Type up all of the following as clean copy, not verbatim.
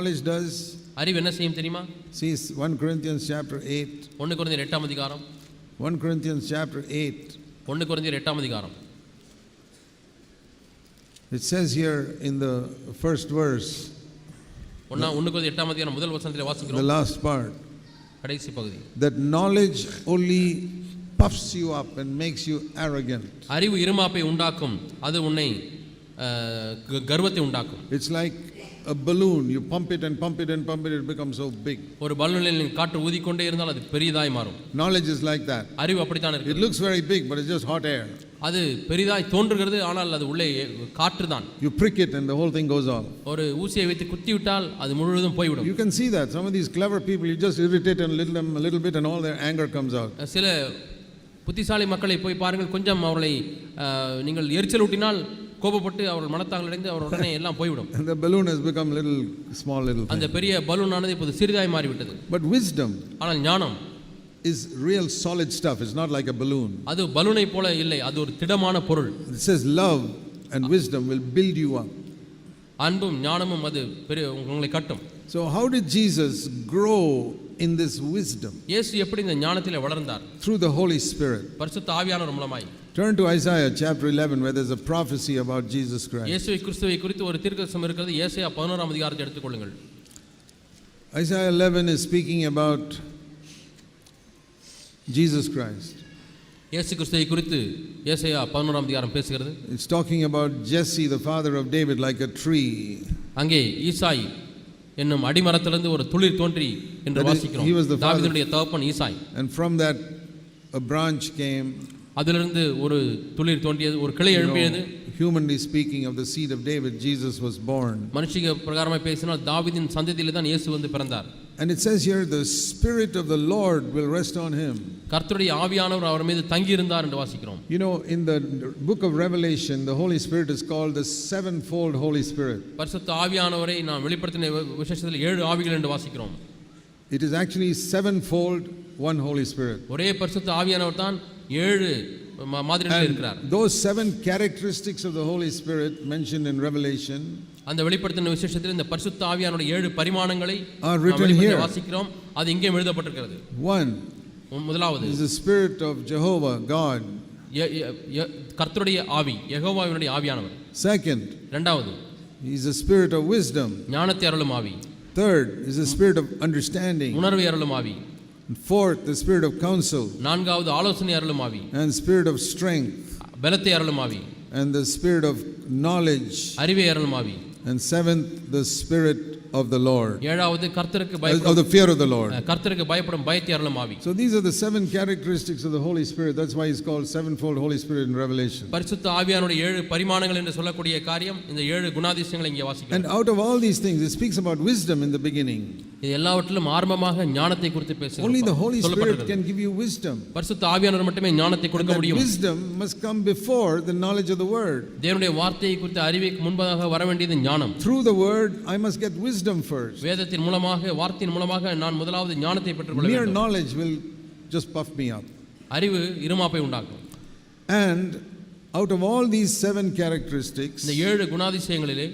knowledge does? அறிவு என்ன செய்யும் தெரியுமா? See 1 Corinthians chapter 8. 1 கொரிந்தியர் 8 ஆம் அதிகாரம். 1 Corinthians chapter 8. 1 கொரிந்தியர் 8 ஆம் அதிகாரம். It says here in the first verse. 1 கொரிந்தியர் 8 ஆம் அதிகாரம் முதல் வசனத்திலே வாசிக்கிறோம். The last part. கடைசி பகுதி. That knowledge only puffs you up and makes you arrogant. அறிவு இருமாப்பை உண்டாக்கும், அது உன்னை கர்வத்தை உண்டாக்கும். It's like a balloon, you pump it and pump it and pump it, it becomes so big. ஒரு பலூனில் காற்று ஊதிக்கொண்டே இருந்தால் அது பெரியதாய் மாறும். Knowledge is like that. அறிவு அப்படித்தான் இருக்கு. It looks very big but it's just hot air. அது பெரிதாய் தோன்றுகிறது, ஆனால் அது உள்ளே காற்று தான். You prick it and the whole thing goes off. ஒரு ஊசியை வைத்து குத்தி விட்டால் அது முழுவதும் போய்விடும். You can see that some of these clever people, you just irritate and little them a little bit and all their anger comes out. சில புத்திசாலி மக்களை போய் பாருங்கள், கொஞ்சம் அவர்களை நீங்கள் எரிச்சல் ஊட்டினால் கோபப்பட்டு அவர்கள் மனத்தாங்கள் அடைந்து அவர் உடனே எல்லாம் போய்விடும். And the balloon has become little small little thing. அந்த பெரிய பலூன் ஆனது இப்போது சிறிதாய் மாறிவிட்டது. But wisdom, ஆனால் ஞானம் is real solid stuff. It's not like a balloon. அது பலூனை போல இல்லை, அது ஒரு திடமான பொருள். It says love and wisdom will build you up. அன்பும் ஞானமும் அது உங்களை கட்டும். So how did Jesus grow in this wisdom? இயேசு எப்படி இந்த ஞானத்திலே வளர்ந்தார்? Through the Holy Spirit. பரிசுத்த ஆவியானவர் மூலமாய். Turn to Isaiah chapter 11 where there's a prophecy about Jesus Christ. இயேசு கிறிஸ்துவை குறித்து ஒரு தீர்க்கதரிசனம் இருக்கிறது. ஏசாயா 11 ஆம் அதிகாரத்தை எடுத்துக்கொள்ளுங்கள். Isaiah 11 is speaking about Jesus Christ. இயேசு கிறிஸ்துவை குறித்து ஏசாயா 11 ஆம் அதிகாரம் பேசுகிறது. It's talking about Jesse the father of David like a tree. அங்கே ஈசாய் என்னும் அடிமரத்திலிருந்து ஒரு துளிர் தோன்றி என்று வாசிக்கிறோம். தாவீதுடைய தகப்பன் ஈசாய். And from that a branch came. அதிலிருந்து ஒரு துளிர் தோன்றியது, ஒரு கிளை எழும்பியது. Humanly speaking, of the seed of David Jesus was born. மனுஷிக பிரகாரமாய் பேசினால் தாவீதின் சந்ததியிலே தான் இயேசு வந்து பிறந்தார். And it says here the spirit of the Lord will rest on him. கர்த்தருடைய ஆவியானவர் அவர் மீது தங்கி இருந்தார் என்று வாசிக்கிறோம். You know, in the book of Revelation the Holy Spirit is called the sevenfold Holy Spirit. பரிசுத்த ஆவியானவரை நாம் வெளிப்படுத்தின விசேஷத்தில் 7 ஆவிகள் என்று வாசிக்கிறோம். It is actually sevenfold one Holy Spirit. ஒரே பரிசுத்த ஆவியானவர் தான் 7 மாதிரிகளில் இருக்கிறார். Those 7 characteristics of the Holy Spirit mentioned in Revelation, அந்த வெளிப்படுத்தின விசேஷத்தில் இந்த பரிசுத்த ஆவியானவருடைய 7 பரிமாணங்களை நாம் வாசிக்கிறோம். அது இங்கே எழுதப்பட்டிருக்கிறது. 1 முதலாவது is the spirit of Jehovah God. கர்த்தருடைய ஆவி, யெகோவாவினுடைய ஆவியானவர். Second, இரண்டாவது he is the spirit of wisdom. ஞானத்தை அருளும் ஆவி. Third is the spirit of understanding. உணர்வை அருளும் ஆவி. Fourth, the spirit of counsel. நான்காவது ஆலோசனை அருளும் ஆவி. And spirit of strength. பலத்தை அருளும் ஆவி. And the spirit of knowledge. அறிவை அருளும் ஆவி. And seventh, the spirit of the Lord. ஏழாவது கர்த்தருக்கு of பயப்படும், the fear of the Lord. கர்த்தருக்கு பயப்படும் பயத்தை அருளும் ஆவி. So these are the 7 characteristics of the Holy Spirit. That's why it's called sevenfold Holy Spirit in Revelation. பரிசுத்த ஆவியானுடைய 7 பரிமாணங்கள் என்று சொல்லக்கூடிய காரியம் இந்த 7 குணாதிசயங்களை இங்கே வாசிக்கிறோம். And out of all these things it speaks about wisdom in the beginning. இது எல்லாவற்றிலும் ஆரம்பமாக ஞானத்தை குறித்து பேசுகிறது. Only the Holy Spirit can give you wisdom. பரிசுத்த ஆவியானவர் மட்டுமே ஞானத்தை கொடுக்க முடியும். Wisdom must come before the knowledge of the word. தேவனுடைய வார்த்தையை குறித்த அறிவுக்கு முன்பாக வர வேண்டியது ஞானம். Through the word I must get wisdom first. வேதத்தின் மூலமாக, வார்த்தையின் மூலமாக நான் முதலாவது ஞானத்தை பெற்றுக்கொள்ள வேண்டும். Mere knowledge will just puff me up. அறிவு இருமாப்பை உண்டாக்கும். And out of all these 7 characteristics, இந்த 7 குணாதிசயங்களிலே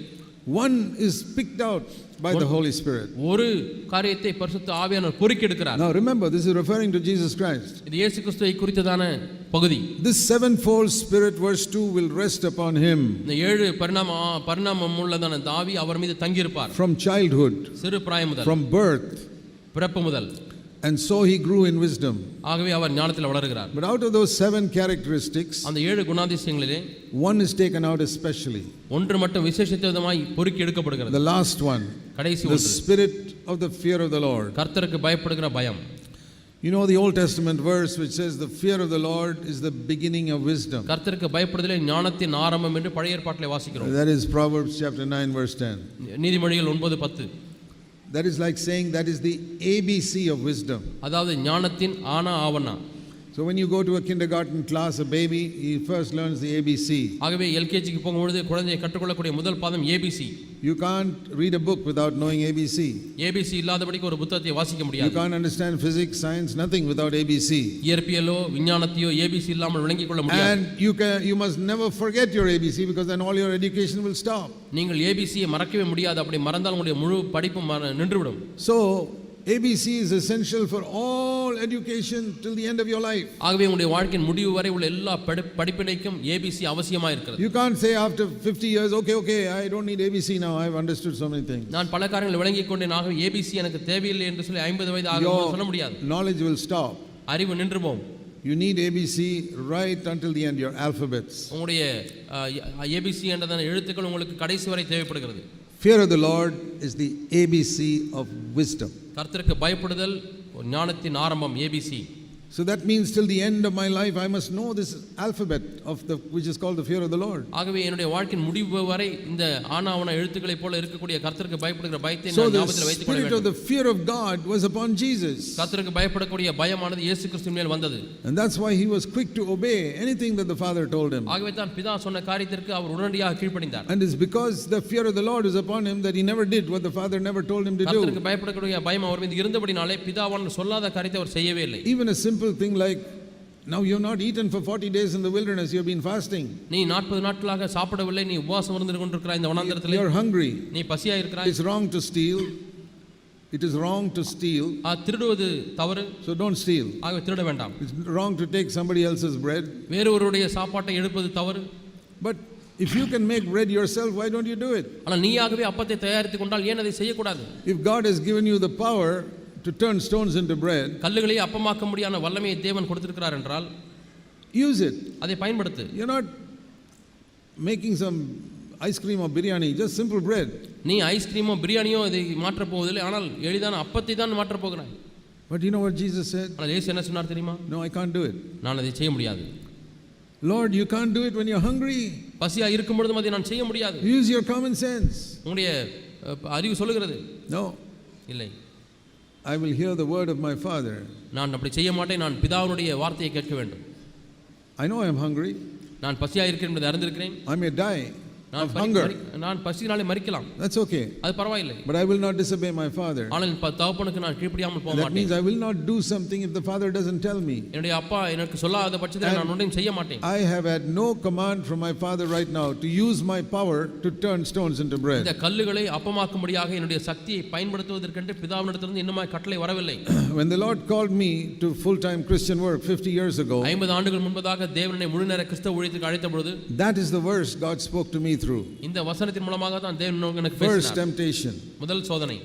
one is picked out by the Holy Spirit. ஒரு காரியத்தை பரிசுத்த ஆவியானவர் பொறுக்கி எடுக்கிறார். Now remember, this is referring to Jesus Christ. இது இயேசு கிறிஸ்துவை குறித்ததான பகுதி. This sevenfold spirit, verse 2, will rest upon him. இந்த 7 பரிணாமம் உள்ளதான ஆவி அவர் மீது தங்கி இருப்பார். From childhood, சிறு பிராயம் முதல், from birth, பிறப்பு முதல். and so he grew in wisdom. ஆகவே அவர் ஞானத்தில் வளருகிறார். But out of those 7 characteristics, அந்த 7 குணாதிசயங்களிலே one is taken out especially. ஒன்று மட்டும் விசேஷித்தமாய் பொறுக்கி எடுக்கப்படுகிறது. The last one, கடைசி the ஒன்று, spirit of the fear of the Lord. கர்த்தருக்கு பயப்படுகிற பயம். You know the Old Testament verse which says the fear of the Lord is the beginning of wisdom. கர்த்தருக்கு பயப்படுதலே ஞானத்தின் ஆரம்பம் என்று பழைய ஏற்பாட்டிலே வாசிக்கிறோம். That is Proverbs chapter 9 verse 10. நீதிமொழிகள் 9:10. That is like saying that is the ABC of wisdom. அதாவது ஞானத்தின் ஆனா ஆவனா. So when you go to a kindergarten class, a baby, he first learns the ABC. ஆகவே எல்கேஜிக்கு போகும்பொழுது குழந்தையை கற்றுக்கொள்ளக்கூடிய முதல் பாதம் ABC. You can't read a book without knowing ABC. ABC இல்லாதபடிக்கு ஒரு புத்தகத்தை வாசிக்க You முடியாது. can't understand physics, science, nothing without ABC. இயற்பியலோ விஞ்ஞானத்தையோ ஏபிசி இல்லாமல் விளங்கிக் கொள்ள முடியாது. And you must never forget your ABC, because then all your education will stop. நீங்கள் ஏபிசியை மறக்கவே முடியாது. அப்படி மறந்தால் உங்களுடைய முழு படிப்பும் நின்றுவிடும். So ABC is essential for all education till the end of your life. ஆகவே உங்களுடைய வாழ்க்கையின் முடிவு வரை உள்ள எல்லா படிப்பினைக்கும் ஏபிசி அவசியமாக இருக்கிறது. You can't say after 50 years, okay, I don't need ABC now, I've understood so many things. நான் பல காரியங்களை விளங்கிக் கொண்டேன், ஆகவே ஏபிசி எனக்கு தேவையில்லை என்று சொல்லி 50 வயது ஆகும்போது சொல்ல முடியாது. Knowledge will stop. அறிவு நின்று போகும். You need ABC right until the end, your alphabets. உங்களுடைய ஏபிசி என்றதான எழுத்துக்கள் உங்களுக்கு கடைசி வரை தேவைப்படுகிறது. Fear of the Lord is the ABC of wisdom. கர்த்தருக்கு பயப்படுதல் ஞானத்தின் ஆரம்பம் ABC. So that means till the end of my life I must know this alphabet which is called the fear of the Lord. ஆகவே என்னுடைய வாழ்க்கையின் முடிவு வரை இந்த ஆனாவன எழுத்துக்களைப் போல இருக்கக்கூடிய கர்த்தருக்கு பயப்படுகிற பயத்தை நான் ஞாபகத்தில் வைத்துக் கொள்ள வேண்டும். So the spirit of the fear of God was upon Jesus. கர்த்தருக்கு பயப்படக்கூடிய பயமானது இயேசு கிறிஸ்துவின் மேல் வந்தது. And that's why he was quick to obey anything that the Father told him. ஆகவே தான் பிதா சொன்ன காரியத்திற்கு அவர் உடனடியாக கீழ்ப்படிந்தார். And it's because the fear of the Lord is upon him that he never did what the Father never told him to do. கர்த்தருக்கு பயப்படக்கூடிய பயம் அவர் மீது இருந்தபடினாலே பிதாவானவர் சொல்லாத காரியத்தை அவர் செய்யவே இல்லை. Even a simple thing like, now you have not eaten for 40 days in the wilderness, you have been fasting. நீ 40 நாட்களாக சாப்பிடவில்லை, நீ உபவாசம் இருந்து கொண்டிருக்கிறாய் இந்த வனாந்தரத்திலே. You are hungry. நீ பசியாக இருக்கிறாய். It's wrong to steal. It is wrong to steal. திருடுவது தவறு. So don't steal. ஆகவே திருட வேண்டாம். It's wrong to take somebody else's bread. வேறொருவருடைய சாப்பாட்டை எடுப்பது தவறு. But if you can make bread yourself, why don't you do it? ஆனால் நீயாகவே அப்பத்தை தயாரித்துக் கொண்டால் ஏன் அதை செய்யக்கூடாது? If God has given you the power to turn stones into bread, கல்லுகளை அப்பமாக்க முடியாத வல்லமையை தேவன் கொடுத்திருக்கிறார் என்றால் use it. அதை பயன்படுத்து. You're not making some ice cream or biryani, just simple bread. நீ ஐஸ்கிரீமோ பிரியாணியோ இதை மாற்ற போவதில்லை, ஆனால் எளிதான அப்பத்தை தான் மாற்ற போகிறாய். But you know what Jesus said? ஆனால் இயேசு என்ன சொன்னார் தெரியுமா? No, I can't do it. நான் அதை செய்ய முடியாது. Lord, you can't do it when you're hungry. பசியா இருக்கும் பொழுதும் அதை நான் செய்ய முடியாது. Use your common sense. உங்களுடைய அறிவு சொல்லுகிறது. No. இல்லை. I will hear the word of my Father. நான் அப்படி செய்ய மாட்டேன். நான் பிதாவினுடைய வார்த்தையை கேட்க வேண்டும். I know I am hungry. நான் பசியா இருக்கிறேன் என்பதை அறிந்திருக்கிறேன். I may die of hunger. நான் பசியினாலே மரிக்கலாம். That's okay. அது பரவாயில்லை. But I will not disobey my Father. ஆனால் தகப்பனுக்கு நான் கீழ்ப்படியாமல் போக மாட்டேன். That means I will not do something if the Father doesn't tell me. என்னுடைய அப்பா எனக்கு சொல்லாத பட்சத்தில் நான் ஒன்றையும் செய்ய மாட்டேன். I have had no command from my Father right now to use my power to turn stones into bread. இந்த கல்லுகளை அப்பமாக்கும்படியாக என்னுடைய சக்தியை பயன்படுத்துவதற்கென்று பிதாவினிடத்திலிருந்து இன்னும் கட்டளை வரவில்லை. When the Lord called me to full-time Christian work 50 years ago, 50 ஆண்டுகள் முன்பதாக தேவன் என்னை முழுநேர கிறிஸ்தவ ஊழியத்துக்கு அழைத்த பொழுது, that is the verse God spoke to me through. இந்த வசனத்தின் மூலமாக தான் தேவன் எனக்கு பேசினார். First temptation. முதல் சோதனை.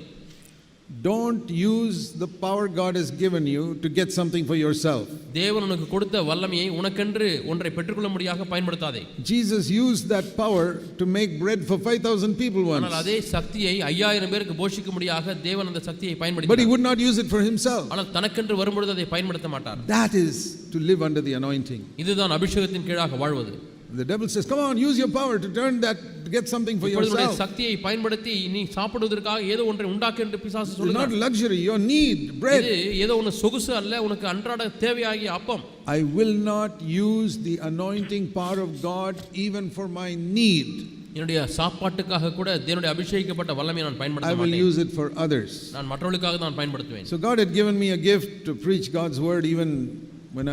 Don't use the power God has given you to get something for yourself. தேவன் உனக்கு கொடுத்த வல்லமையை உனக்கென்று ஒன்றை பெற்றுக்கொள்ள முடியாக பயன்படுத்தாதே. Jesus used that power to make bread for 5,000 people once. ஆனால் அதே சக்தியை 5000 பேருக்கு போஷிக்க முடியாக தேவன் அந்த சக்தியை பயன்படுத்தினார். But he would not use it for himself. ஆனால் தனக்கென்று வரும்பொழுது அதை பயன்படுத்த மாட்டார். That is to live under the anointing. இதுதான் அபிஷேகத்தின் கீழாக வாழ்வது. The devil says, come on, use your power to turn that, to get something for yourself. சக்தியை பயன்படுத்தி நீ சாப்பிடுவதற்காக ஏதோ ஒன்றை உண்டாக்கு என்று பிசாசு சொல்லுகிறான். It's not luxury, your need, bread. இது ஏதோ ஒன்று சொகுசு அல்ல, உனக்கு அன்றாட தேவையாகிய அப்பம். I will not use the anointing power of God even for my need. என்னுடைய சாப்பாட்டுக்காக கூட தேவனுடைய அபிஷேகிக்கப்பட்ட வல்லமையை நான் பயன்படுத்த மாட்டேன். I will use it for others. நான் மற்றவர்களுக்காக தான் பயன்படுத்துவேன். So God had given me a gift to preach God's word even when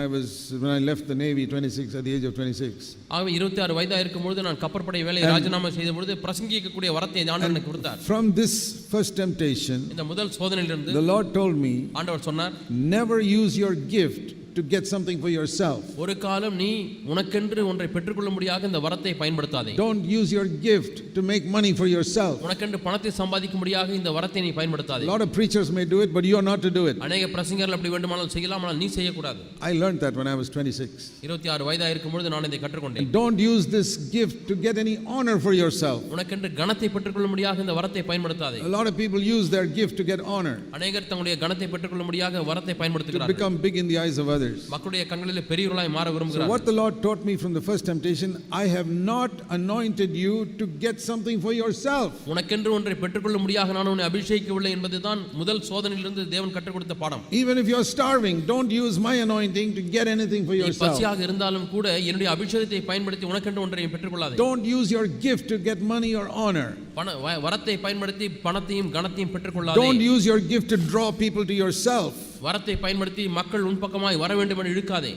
I left the Navy 26 at the age of 26. ஆகவே 26 வயதாக இருக்கும் பொழுது நான் கப்பற்படை வேலையை ராஜினாமா செய்த பொழுது பிரசங்கிக்கக்கூடிய வரத்தை ஆண்டவர் எனக்கு கொடுத்தார். From this first temptation, இந்த முதல் சோதனையிலிருந்து the Lord told me, ஆண்டவர் சொன்னார், never use your gift to get something for yourself. ஒரு காலம் நீ உனக்கென்று ஒன்றை பெற்றுக்கொள்ள முடியாக இந்த வரத்தை பயன்படுத்தாதே. Don't use your gift to make money for yourself. உனக்கென்று பணத்தை சம்பாதிக்க முடியாக இந்த வரத்தை நீ பயன்படுத்தாதே. A lot of preachers may do it, but you are not to do it. அநேக பிரசங்கர்கள் அப்படி வேண்டுமானால் செய்யலாம், ஆனால் நீ செய்யக்கூடாது. I learned that when I was 26. 26 வயதாக இருக்கும் பொழுது நான் இதை கற்றுக்கொண்டேன். Don't use this gift to get any honor for yourself. உனக்கென்று கனத்தை பெற்றுக்கொள்ள முடியாக இந்த வரத்தை பயன்படுத்தாதே. A lot of people use their gift to get honor. அநேகர் தங்களுடைய கனத்தை பெற்றுக்கொள்ள முடியாக வரத்தை To பயன்படுத்துகிறார்கள். become big in the eyes of others. others. மக்களுடைய கண்களிலே பெரியவர்களாய் மாற So விரும்புகிறார்கள். what the Lord taught me from the first temptation, I have not anointed you to get something for yourself. உனக்கென்று ஒன்றை பெற்றுக்கொள்ள முடியாக நான் உன்னை அபிஷேகிக்கவில்லை என்பதுதான் முதல் சோதனையிலிருந்து தேவன் கற்றுக் கொடுத்த பாடம். Even if you are starving, don't use my anointing to get anything for நீ yourself. பசியாக இருந்தாலும் கூட என்னுடைய அபிஷேகத்தை பயன்படுத்தி உனக்கென்று ஒன்றை பெற்றுக்கொள்ளாதே. Don't use your gift to get money or honor. வரத்தை பயன்படுத்தி பணத்தையும் கனத்தையும் பெற்றுக்கொள்ளாதே. Don't use your gift to draw people to yourself. வரத்தை பயன்படுத்தி மக்கள் உன் பக்கமாய் வர வேண்டும் என்று இழுக்காதே.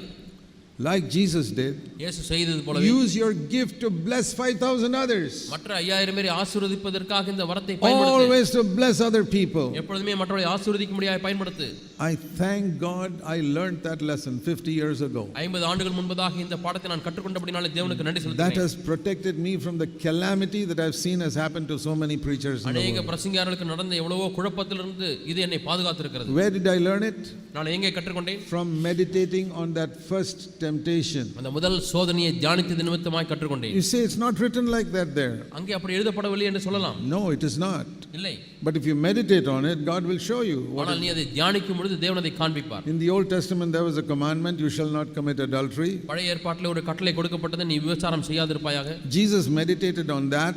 Like Jesus did. இயேசு செய்தது போலவே Use your gift to bless 5,000 others. மற்ற 5000 பேரை ஆசீர்வதிப்பதற்காக இந்த வரத்தை பயன்படுத்து. Always to bless other people. எப்பொழுதுமே மற்றவர்களை ஆசீர்வதிக்கும்படியாக பயன்படுத்து. I thank God I learned that lesson 50 years ago. 50 ஆண்டுகள் முன்பதாக இந்த பாடத்தை நான் கற்றுக்கொண்டபடினாலே தேவனுக்கு நன்றி That செலுத்துகிறேன். has protected me from the calamity that I've seen has happened to so many preachers in the அநேக world. பிரசங்கியார்களுக்கு நடந்த எவ்வளவோ குழப்பத்திலிருந்து இது என்னை பாதுகாத்திருக்கிறது. Where did I learn it? நான் எங்கே கற்றுக்கொண்டேன்? From meditating on that first temptation. அந்த முதல் சோதனையை தியானித்தது நிமித்தமாய் கற்றுக்கொண்டேன். You say it's not written like that there. அங்கே அப்படி எழுதப்படவில்லை என்று சொல்லலாம். No, it is not. இல்லை. But if you meditate on it, God will show you. ஆனால் நீ அதை தியானிக்கும் பொழுது தேவன் அதை காண்பிப்பார். In the Old Testament there was a commandment, you shall not commit adultery. பழைய ஏற்பாட்டிலே ஒரு கட்டளை கொடுக்கப்பட்டது, நீ விபச்சாரம் செய்யாதிருப்பாயாக. Jesus meditated on that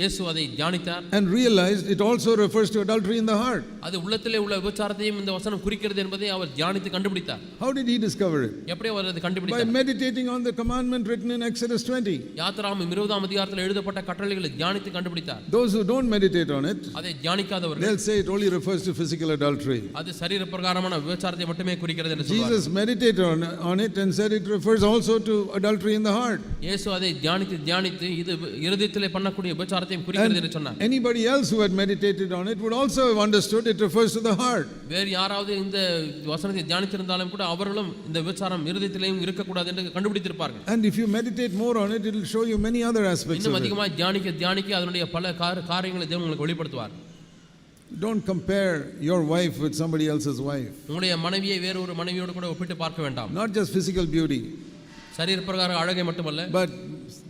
இயேசு அதை தியானித்தார் and realized it also refers to adultery in the heart. அது உள்ளத்திலே உள்ள விபச்சாரத்தையும் இந்த வசனம் குறிக்கிறது என்பதை அவர் தியானித்து கண்டுபிடித்தார். How did he discover it? எப்படி அவர் அதை By கண்டுபிடித்தார்? meditating on the commandment written in Exodus 20. யாத்திராகமம் 20ஆம் அதிகாரத்தில் எழுதப்பட்ட கட்டளைகளை தியானித்து கண்டுபிடித்தார். Those who don't meditate on it, அதை தியானிக்காதவர்கள் they'll say it only refers to physical adultery. அது சரீர பிரகாரமான விபச்சாரத்தை மட்டுமே குறிக்கிறது என்று சொல்வார். Jesus meditated on it and said it refers also to adultery in the heart. இயேசு அதை தியானித்து இது இருதயத்திலே பண்ணக்கூடிய விபச்சாரத்தையும் குறிக்கிறது என்று சொன்னார். Anybody else who had meditated on it would also have understood it refers to the heart. வேறு யாராவது இந்த வசனத்தை தியானித்திருந்தாலும் கூட அவர்களும் இந்த விபச்சாரம் இருதயத்திலேயும் இருக்கக்கூடாது என்று கண்டுபிடித்திருப்பார்கள். And if you meditate more on it, it will show you many other aspects இன்னும் of it. அதிகமாக தியானிக்க அதனுடைய பல காரியங்களை தேவன் உங்களுக்கு வெளிப்படுத்துவார். Don't compare your wife with somebody else's wife. உங்களுடைய மனைவியை வேறு ஒரு மனைவியோடு கூட ஒப்பிட்டு பார்க்க வேண்டாம். Not just physical beauty, சரீர பிரகார அழகை மட்டுமல்ல, but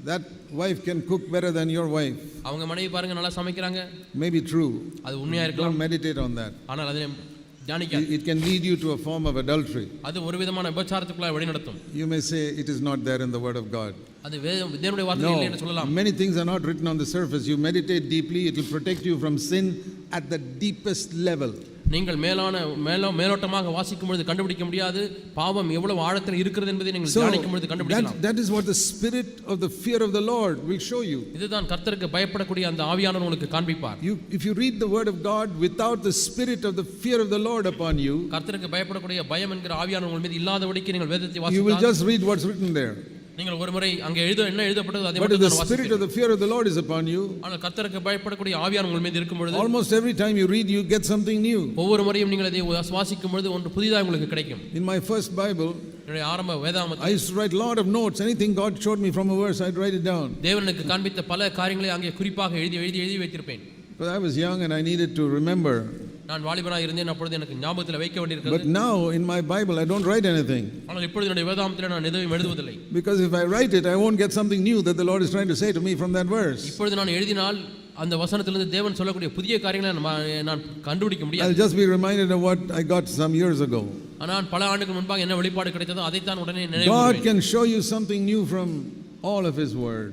that wife can cook better than your wife. அவங்க மனைவி பாருங்க நல்லா சமைக்கிறாங்க. Maybe true. அது உண்மையா இருக்கலாம். Don't meditate on that. ஆனால் அதை தியானிக்க It can lead you to a form of adultery. அது ஒரு விதமான விபச்சாரத்துக்குள்ள வழிநடத்தும். You may say it is not there in the word of God. அது தேவனுடைய வார்த்தையில் இல்லை என்று சொல்லலாம். Many things are not written on the surface. You meditate deeply, it will protect you from sin at the deepest level. நீங்கள் மேலோட்டமாக வாசிக்கும் பொழுது கண்டுபிடிக்க முடியாது பாவம் எவ்வளவு ஆழத்தில் இருக்கிறது என்பதை நீங்கள் தியானிக்கும் பொழுது கண்டுபிடிக்கலாம். That is what the spirit of the fear of the Lord will show you. இதுதான் கர்த்தருக்கு பயப்படக்கூடிய அந்த ஆவியானவர் உங்களுக்கு காண்பிப்பார். If you read the word of God without the spirit of the fear of the Lord upon you, கர்த்தருக்கு பயப்படக்கூடிய பயம் என்கிற ஆவியானவர் உங்கள் மீது இல்லாதபடிக்கு நீங்கள் வேதத்தை you will வாசித்தால் just read what's written there. நீங்கள் ஒரு முறை அங்கே என்ன எழுதப்பட்டது அதை But if மட்டும் the spirit of the fear of the Lord is upon you, ஆனால் கர்த்தருக்கு பயப்படக்கூடிய ஆவியானவர் உங்கள் மீது இருக்கும் பொழுது almost every time you read you get something new. ஒவ்வொரு முறையும் நீங்கள் அதை வாசிக்கும் பொழுது ஒன்று புதிதாக உங்களுக்கு கிடைக்கும். In my first Bible, என்னுடைய ஆரம்ப வேதாகமத்தில் I used to write a lot of notes. Anything God showed me from a verse, I'd write it down. தேவனுக்கு காண்பித்த பல காரியங்களை அங்கே குறிப்பாக எழுதி வைத்திருப்பேன். But I was young and I needed to remember. நான் வாலிபனாக இருந்தேன், அப்பொழுது எனக்கு ஞாபகத்தில் வைக்க வேண்டியிருக்கிறது. But now in my Bible I don't write anything. ஆனால் இப்பொழுது என்னுடைய வேதாகமத்தில் நான் எதுவும் எழுதுவதில்லை. Because if I write it, I won't get something new that the Lord is trying to say to me from that verse. இப்பொழுது நான் எழுதினால் அந்த வசனத்திலிருந்து தேவன் சொல்லக்கூடிய புதிய காரியங்களை நான் கண்டுபிடிக்க முடியாது. I'll just be reminded of what I got some years ago. ஆனால் பல ஆண்டுகள் முன்பாக என்ன வெளிப்பாடு கிடைத்ததோ அதைத்தான் உடனே நினைவு God கூறுவேன். can show you something new from all of His word.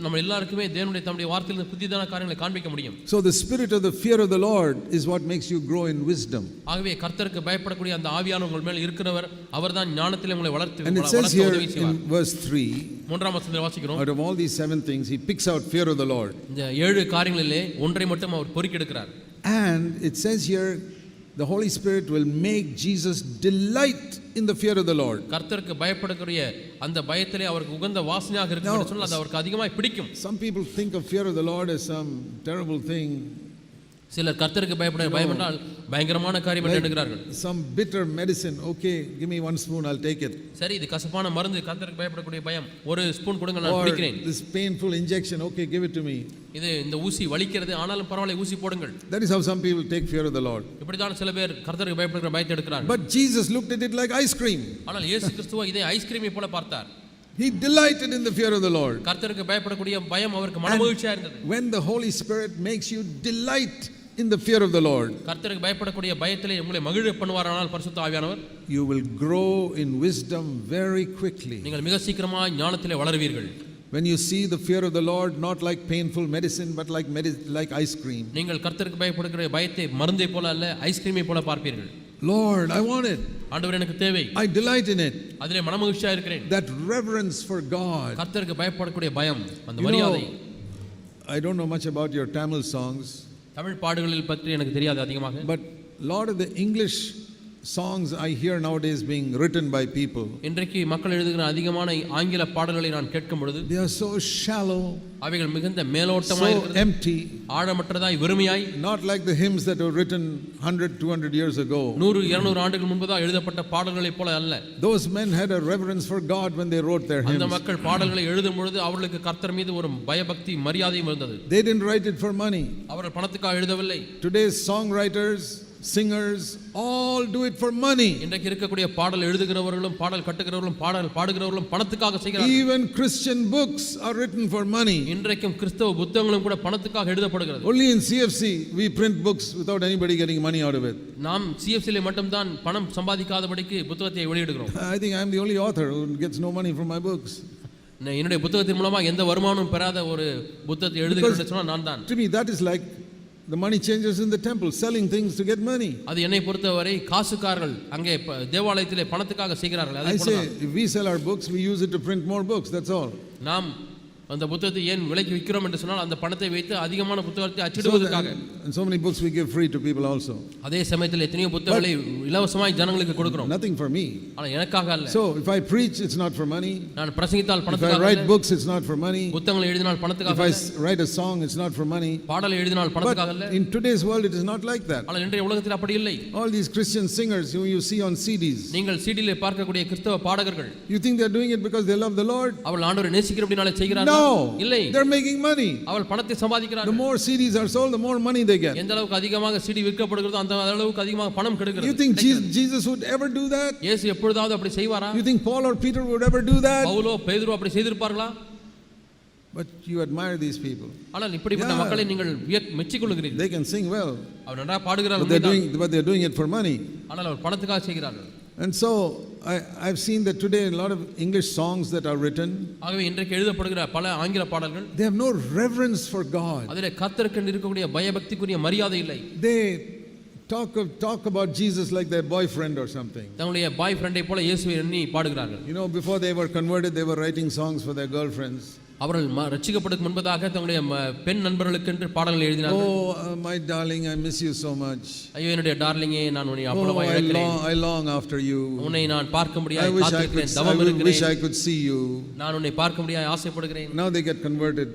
நம்ம எல்லாருக்குமே தேவனுடைய தம்முடைய வார்த்தையிலிருந்து புதியதான காரியங்களை காண்பிக்க முடியும். So the spirit of the fear of the Lord is what makes you grow in wisdom. ஆகவே கர்த்தருக்கு பயப்படக்கூடிய அந்த ஆவியானவர் உங்கள் மேல் இருக்கிறவர், அவர்தான் ஞானத்திலே உங்களை வளர்த்து And it says here in verse 3, மூன்றாம் வசனத்தில் வாசிக்கிறோம், out of all these 7 things He picks out fear of the Lord. இந்த 7 காரியங்களிலே ஒன்றை மட்டும் அவர் பொறுக்கி எடுக்கிறார். And it says here the Holy Spirit will make Jesus delight in the fear of the Lord. கர்த்தருக்கு பயப்படக்கூடிய அந்த பயத்திலே அவருக்கு உகந்த வாசனையாக இருக்கும் என்று சொன்னால் அது அவருக்கு அதிகமாக பிடிக்கும். Some people think of fear of the Lord as some terrible thing. சிலர் கர்த்தருக்கு பயப்பட பயம் என்றால் பயங்கரமான காரியம் என்று எண்ணுகிறார்கள். Some bitter medicine. Okay, give me 1 spoon, I'll take it. சரி, இது கசப்பான மருந்து, கர்த்தருக்கு பயப்படக்கூடிய பயம், ஒரு ஸ்பூன் கொடுங்க நான் குடிக்கிறேன். This painful injection, okay, give it to me. இது இந்த ஊசி வலிக்கிறது, ஆனாலும் பரவாயில்லை ஊசி போடுங்கள். That is how some people take fear of the Lord. இப்படி தான் சில பேர் கர்த்தருக்கு பயப்படுகிற பயத்தை எடுக்கிறார்கள். But Jesus looked at it like ice cream. ஆனால் இயேசு கிறிஸ்துவ இதை ஐஸ்கிரீமை போல பார்த்தார். He delighted in the fear of the Lord. கர்த்தருக்கு பயப்படக்கூடிய பயம் அவருக்கு மனமகிழ்ச்சியா இருந்தது. When the Holy Spirit makes you delight in the fear of the Lord, கர்த்தருக்கு பயப்படக்கூடிய பயத்திலே உங்களை மகிழ பண்ணுவாரானால் பரிசுத்த ஆவியானவர், you will grow in wisdom very quickly. நீங்கள் மிக சீக்கிரமாய் ஞானத்திலே வளருவீர்கள். When you see the fear of the Lord not like painful medicine but like ice cream. நீங்கள் கர்த்தருக்கு பயப்படுகிற பயத்தை மருந்தை போல அல்ல ஐஸ்கிரீமை போல பார்ப்பீர்கள். Lord, I want it. ஆண்டவரே எனக்கு தேவை. I delight in it. அதிலே மனமகிழ்ச்சியா இருக்கிறேன். That reverence for God. கர்த்தருக்கு பயப்படக்கூடிய பயம், அந்த மரியாதை. I don't know much about your Tamil songs. Tamil பாடல்களில் பற்றி எனக்கு தெரியாது அதிகமாக. But lot of the English songs I hear nowadays being written by people. இன்றைக்கு மக்கள் எழுதுகிற அதிகமான ஆங்கில பாடல்களை நான் கேட்கும் பொழுது they are so shallow, அவைகள் மிகுந்த மேலோட்டமாய் so empty, ஆழமற்றதாய் வெறுமையாய், not like the hymns that were written 100-200 years ago. 100-200 ஆண்டுகள் முன்பதாக எழுதப்பட்ட பாடல்களைப் போல அல்ல. Those men had a reverence for God when they wrote their hymns. அந்த மக்கள் பாடல்களை எழுதும் பொழுது அவர்களுக்கு கர்த்தர் மீது ஒரு பயபக்தி மரியாதையும் இருந்தது. They didn't write it for money. அவர்கள் பணத்துக்காக எழுதவில்லை. Today's songwriters, singers all do it for money. இன்றைக்கு இருக்கக்கூடிய பாடல் எழுதுகிறவர்களும் பாடல் கட்டுகிறவர்களும் பாடல் பாடுகிறவர்களும் பணத்துக்காக செய்கிறார்கள். Even Christian books are written for money. இன்றைக்கும் கிறிஸ்தவ புத்தகங்களும் கூட பணத்துக்காக எழுதப்படுகிறது. Only in CFC we print books without anybody getting money out of it. நாம் CFCல மட்டும் தான் பணம் சம்பாதிக்காதபடிக்கு புத்தகத்தை வெளியிடுகிறோம். I think I am the only author who gets no money from my books. என்னுடைய புத்தகத்தின் மூலமா எந்த வருமானமும் பெறாத ஒரு புத்தகத்தை எழுதுகிறேன்னு சொன்னா நான் தான். To me that is like the money changers in the temple selling things to get money. அது என்னை பொறுத்தவரை காசுக்காரர்கள் அங்கே தேவாலயத்திலே பணத்துக்காக செய்கிறார்கள். I say if we sell our books we use it to print more books, that's all. நாம் அந்த புத்தகத்தை ஏன் விலைக்கு விற்கிறோம் என்று சொன்னால் அந்த பணத்தை வைத்து அதிகமான புத்தகத்தை அச்சிடுவதற்காக. And so many books we give free to people also. அதே சமயத்தில் எத்தனையோ புத்தகங்களை இலவசமாய் ஜனங்களுக்கு கொடுக்கிறோம். Nothing for me. ஆனா எனக்காக அல்ல. So if I preach it's not for money. நான் பிரசங்கித்தால் If பணத்துக்காக I write books it's not for money. புத்தகங்களை எழுதினால் பணத்துக்காக If அல்ல. I write a song it's not for money. பாடலை எழுதினால் பணத்துக்காக அல்ல. But in today's world it is not like that. ஆனால் இன்றைய உலகத்தில் அப்படி இல்லை. All these Christian singers who you see on CDs. நீங்கள் சிடியிலே பார்க்கக்கூடிய கிறிஸ்தவ பாடகர்கள். You think they are doing it because they love the Lord? அவர்கள் ஆண்டவரை நேசிக்கிறபடினாலே செய்கிறார்கள்? No. இல்லை. They are making money. அவர்கள் பணத்தை சம்பாதிக்கிறார்கள். The more CDs are sold the more money they get. எந்த அளவுக்கு அதிகமாக சிடி விற்கப்படுகிறதோ அந்த அளவுக்கு அதிகமாக பணம் கிடைக்கிறது. You think Jesus would ever do that? இயேசு எப்பொழுதாவது அப்படி செய்வாரா? You think Paul or Peter would ever do that? பவுலோ பேதுரு அப்படி செய்திருப்பார்களா? But you admire these people. ஆனால் இப்படிப்பட்ட மக்களை நீங்கள் மெச்சிக்கொள்கிறீர்கள். They can sing well. அவர் நன்றாக பாடுகிறார்கள். But they are doing it for money. ஆனால் அவர் பணத்துக்காக செய்கிறார்கள். And so I've seen that today a lot of English songs that are written. ஆகவே இன்றைக்கு எழுதப்படுகிற பல ஆங்கில பாடல்கள் they have no reverence for God. அதிலே கர்த்தருக்கு இருக்கக்கூடிய பயபக்திக்குரிய மரியாதை இல்லை. They talk about Jesus like their boyfriend or something. தங்களுடைய பாய் ஃப்ரெண்டை போல இயேசுவை எண்ணி பாடுகிறார்கள். You know, before they were converted they were writing songs for their girlfriends. அவர்கள் ரட்சிக்கப்படுவதற்கு முன்பதாக தங்களுடைய பெண் நண்பர்களுக்கு என்று பாடல்கள் எழுதினார்கள். Oh my darling, I miss you so much. ஐயோ என்னுடைய டார்லிங்கே, நான் உன்னை அவ்வளவாய் இழக்கிறேன். I long after you. உன்னை நான் பார்க்க முடியாய் காத்திருக்கிறேன், தவம் இருக்கிறேன். I wish I could see you. நான் உன்னை பார்க்க முடியாய் ஆசைப்படுகிறேன். Now they get converted.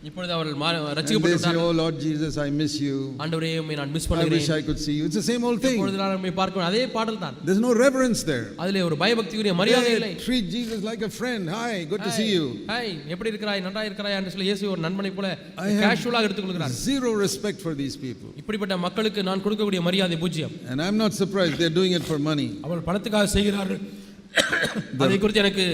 இப்பொழுது அவர்கள் ரட்சிக்கப்பட்டார்கள். Oh Lord Jesus, I miss you. ஆண்டவரே உம்மை நான் மிஸ் I பண்ணுகிறேன். wish I could see you. It's the same old thing. இப்பொழுது நான் உம்மை பார்க்க அதே பாடல் தான். There's no reverence there. அதிலே ஒரு பயபக்திக்குரிய மரியாதை இல்லை. Treat Jesus like a friend. Hi, good to see you. Hi, எப்படி இருக்கிறாய், நன்றாக இருக்கிறாய் என்று சொல்லி இயேசு ஒரு நண்பனை போல கேஷுவலாக எடுத்துக்கொள்கிறார். Zero respect for these people. இப்படிப்பட்ட மக்களுக்கு நான் கொடுக்கக்கூடிய மரியாதை பூஜ்யம். And I'm not surprised they're doing it for money. அவர்கள் பணத்துக்காக செய்கிறார்கள். அதை குறித்து எனக்கு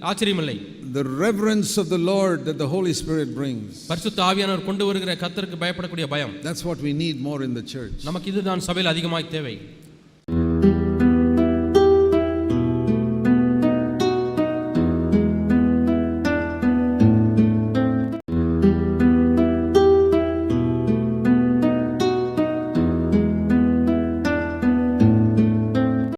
ஆச்சரியம் இல்லை. The reverence of the Lord that the Holy Spirit brings. பரிசுத்த ஆவியானவர் கொண்டு வருகிற கர்த்தருக்கு பயப்படக்கூடிய பயம். That's what we need more in the church. நமக்கு இதுதான் சபையில் அதிகமாய் தேவை.